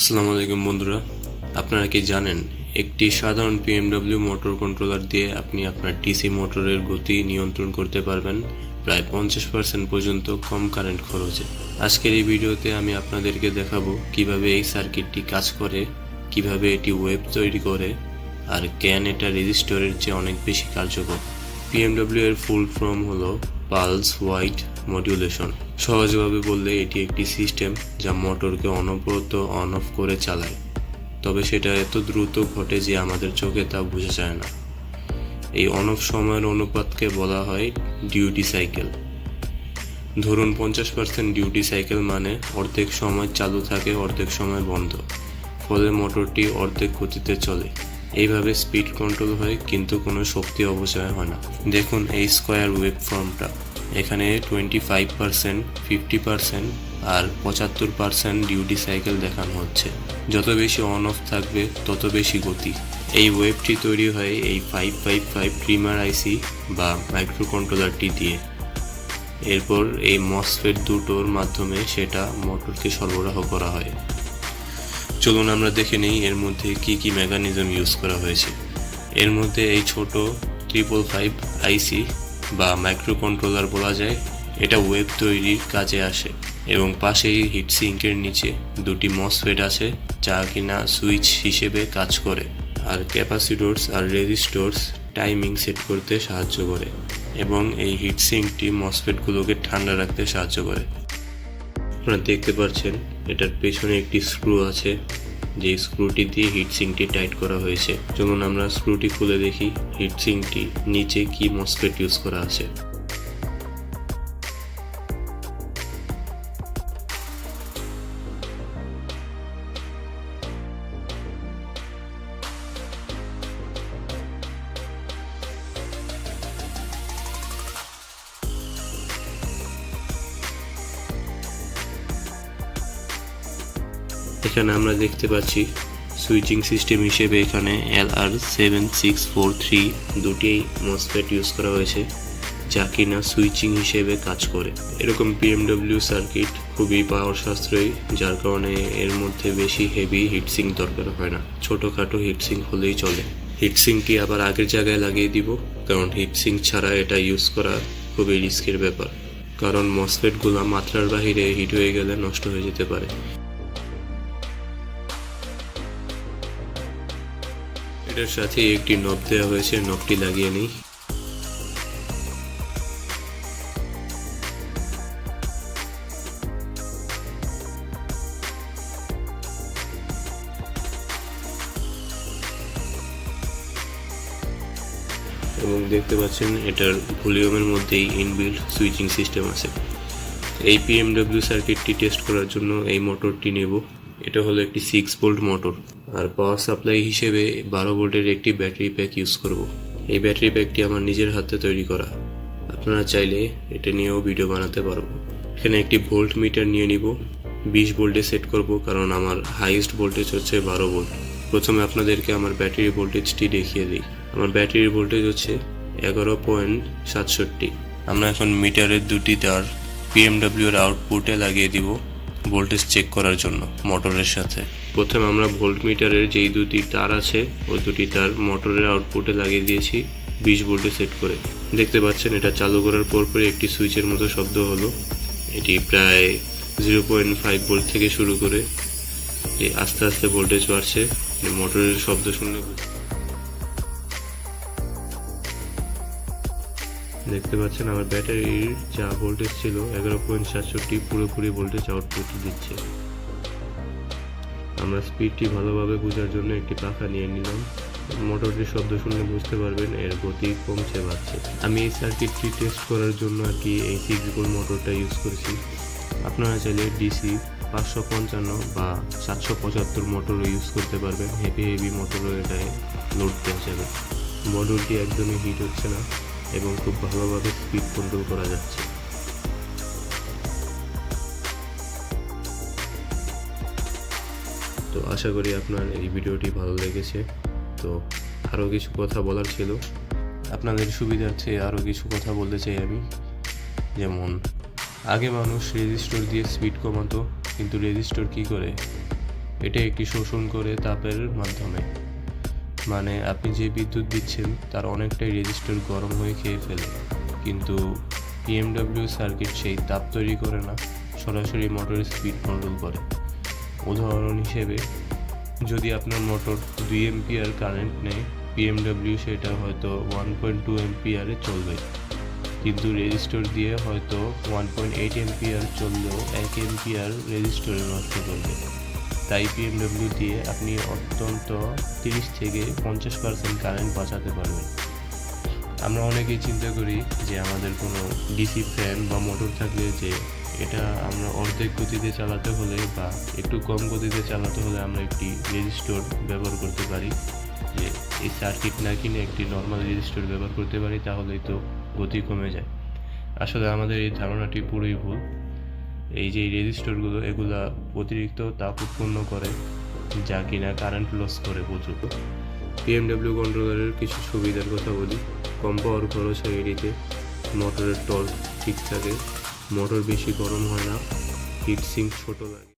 আসসালামু আলাইকুম বন্ধুরা, আপনারা কি জানেন একটি সাধারণ পিএমডব্লিউ মোটর কন্ট্রোলার দিয়ে আপনি আপনার ডিসি মোটরের গতি নিয়ন্ত্রণ করতে পারবেন প্রায় 50% পর্যন্ত কম কারেন্ট খরচে। আজকের এই ভিডিওতে আমি আপনাদেরকে দেখাবো কিভাবে এই সার্কিটটি কাজ করে, কিভাবে এটি ওয়েভ তৈরি করে, আর কেন এটা রেজিস্টরের চেয়ে অনেক বেশি কার্যকর। পিএমডব্লিউ এর ফুল ফর্ম হলো পালস ওয়াইড মডুলেশন। সহজভাবে বললে এটি একটি সিস্টেম যা মোটরকে অনবরত অন অফ করে চালায়, তবে সেটা এত দ্রুত ঘটে যে আমাদের চোখে তা বোঝা যায় না। এই অন অফ সময়ের অনুপাতকে বলা হয় ডিউটি সাইকেল। ধরুন 50% ডিউটি সাইকেল মানে অর্ধেক সময় চালু থাকে, অর্ধেক সময় বন্ধ, ফলে মোটরটি অর্ধেক গতিতে চলে। এইভাবে স্পিড কন্ট্রোল হয়, কিন্তু কোনো শক্তি অপচয় হয় না। দেখুন এই স্কোয়ার ওয়েভ ফর্মটা, এখানে 25%, 50% আর 75% ডিউটি সাইকেল দেখানো হচ্ছে। যত বেশি অন অফ থাকবে তত বেশি গতি। এই ওয়েভটি তৈরি হয় এই 555 ট্রিমার আইসি বা মাইক্রো কন্ট্রোলারটি দিয়ে। এরপর এই মসফেট দুটোর মাধ্যমে সেটা মোটরকে সরবরাহ করা হয়। চলুন আমরা দেখে নিই এর মধ্যে কি কি মেকানিজম ইউজ করা হয়েছে। এর মধ্যে এই ছোট 555 আইসি বা মাইক্রো কন্ট্রোলার বলা যায়, এটা ওয়েভ তৈরির কাজে আসে। এবং পাশেই হিটসিঙ্কের নিচে দুটি মসফেট আছে যা কিনা সুইচ হিসেবে কাজ করে, আর ক্যাপাসিটরস আর রেজিস্টরস টাইমিং সেট করতে সাহায্য করে, এবং এই হিটসিঙ্কটি মসফেটগুলোকে ঠান্ডা রাখতে সাহায্য করে। আপনারা দেখতে পাচ্ছেন এটার পেছনে একটি স্ক্রু আছে, যে স্ক্রুটি দিয়ে হিটসিঙ্কটি টাইট করা হয়েছে। যেমন আমরা স্ক্রুটি খুলে দেখি হিটসিঙ্কটি নিচে কি মসফেট ইউজ করা আছে। এখানে আমরা দেখতে পাচ্ছি সুইচিং সিস্টেম হিসেবে এখানে LR7643 দুটি মসফেট ইউজ করা হয়েছে, যা কিনা সুইচিং হিসেবে কাজ করে। এরকম পিএমডব্লিউ সার্কিট খুবই পাওয়ার সাশ্রয়ী, যার কারণে এর মধ্যে বেশি হেভি হিটসিঙ্ক দরকার হয় না, ছোটোখাটো হিটসিঙ্ক হলেই চলে। হিটসিঙ্কটি আবার আগের জায়গায় লাগিয়ে দিব, কারণ হিটসিঙ্ক ছাড়া এটা ইউজ করা খুবই রিস্কের ব্যাপার, কারণ মসফেটগুলো মাত্রার বাহিরে হিট হয়ে গেলে নষ্ট হয়ে যেতে পারে। এটার সাথে একটি নব দেওয়া হয়েছে, নবটি লাগিয়ে নিই। এবং দেখতে পাচ্ছেন এটার ভলিউমের মধ্যেই ইনবিল্ট সুইচিং সিস্টেম আছে। এই পিএমডব্লিউ সার্কিটটি টেস্ট করার জন্য এই মোটরটি নেব। এটা হলো একটি 6 ভোল্ট মোটর, আর পাওয়ার সাপ্লাই হিসেবে 12 ভোল্টের একটি ব্যাটারি প্যাক ইউজ করব। এই ব্যাটারি প্যাকটি আমার নিজের হাতে তৈরি করা, আপনারা চাইলে এটা নিয়েও ভিডিও বানাতে পারবো। এখানে একটি ভোল্ট মিটার নিয়ে নিব, 20 ভোল্টে সেট করব, কারণ আমার হাইয়েস্ট ভোল্টেজ হচ্ছে 12 ভোল্ট। প্রথমে আপনাদেরকে আমার ব্যাটারি ভোল্টেজটি দেখিয়ে দিই। আমার ব্যাটারির ভোল্টেজ হচ্ছে 11.67। আমরা এখন মিটারের দুটি তার পিএমডব্লিউ এর আউটপুটে লাগিয়ে দিব ভোল্টেজ চেক করার জন্য মোটরের সাথে। প্রথমে আমরা ভোল্ট মিটারের যেই দুটি তার আছে ওই দুটি তার মোটরের আউটপুটে লাগিয়ে দিয়েছি 20 ভোল্টে সেট করে। দেখতে পাচ্ছেন এটা চালু করার পরপরই একটি সুইচের মতো শব্দ হলো। এটি প্রায় 0.5 ভোল্ট থেকে শুরু করে আস্তে আস্তে ভোল্টেজ বাড়ছে। মোটরের শব্দ শুনলে দেখতে পাচ্ছেন আমার ব্যাটারির যা ভোল্টেজ ছিল 11.67 পুরোপুরি ভোল্টেজ আউটপুট দিচ্ছে। আমরা স্পিডটি ভালোভাবে বোঝার জন্য একটি পাখা নিয়ে নিলাম। মোটরটির শব্দ শুনলে বুঝতে পারবেন এর গতি কমছে বাড়ছে। আমি এই সার্কিটটি টেস্ট করার জন্য আর কি এই 6 ভোল্ট মোটরটা ইউজ করেছি। আপনারা চাইলে ডিসি 555 বা 775 মোটরও ইউজ করতে পারবেন। হেভি মোটরও এটায় লোড দেওয়া যাবে। মডেলটি একদমই হিট হচ্ছে না এবং খুব ভালোভাবে স্পিড কন্ট্রোল করা যাচ্ছে। তো আশা করি আপনার এই ভিডিওটি ভালো লেগেছে। তো আরও কিছু কথা বলার ছিল, আপনাদের সুবিধার্থে আরও কিছু কথা বলতে চাই আমি। যেমন আগে মানুষ রেজিস্টর দিয়ে স্পিড কমাতো, কিন্তু রেজিস্টর কি করে, এটা একটি শোষণ করে তাপের মাধ্যমে, মানে আপনি যে বিদ্যুৎ দিচ্ছেন তার অনেকটাই রেজিস্টর গরম হয়ে খেয়ে ফেলে। কিন্তু পিএমডব্লিউ সার্কিট সেই তাপ তৈরি করে না, সরাসরি মোটরের স্পিড কন্ট্রোল করে। উদাহরণ হিসেবে, যদি আপনার মোটর 2 এম্পিয়ার কারেন্ট নেয়, পিএমডব্লিউ সেটা হয়তো 1.2 এম্পিয়ারে চলবে, কিন্তু রেজিস্টর দিয়ে হয়তো 1.8 এম্পিয়ার চললেও 1 এম্পিয়ার রেজিস্টরে নষ্ট করবে। তাই পিএমডব্লিউ দিয়ে আপনি অন্তত 30 থেকে 50% কারেন্ট বাঁচাতে পারবেন। আমরা অনেকেই চিন্তা করি যে আমাদের কোনো ডিসি ফ্যান বা মোটর থাকলে যে এটা আমরা অর্ধেক গতিতে চালাতে হলে বা একটু কম গতিতে চালাতে হলে আমরা একটি রেজিস্টর ব্যবহার করতে পারি, যে এই সার্কিট না কিনে একটি নর্মাল রেজিস্টর ব্যবহার করতে পারি, তাহলেই তো গতি কমে যায়। আসলে আমাদের এই ধারণাটি পুরোই ভুল। এই যে রেজিস্টরগুলো, এগুলা অতিরিক্ত তাপ উৎপন্ন করে, যা কিনা কারেন্ট লস করে প্রচুর। পিএমডব্লিউ কন্ট্রোলারের কিছু সুবিধার কথা বলি। কম পাওয়ার খরচ হয় এটিতে, মোটরের টর্ক ঠিক থাকে, মোটর বেশি গরম হয় না, হিট সিঙ্ক ছোট লাগে।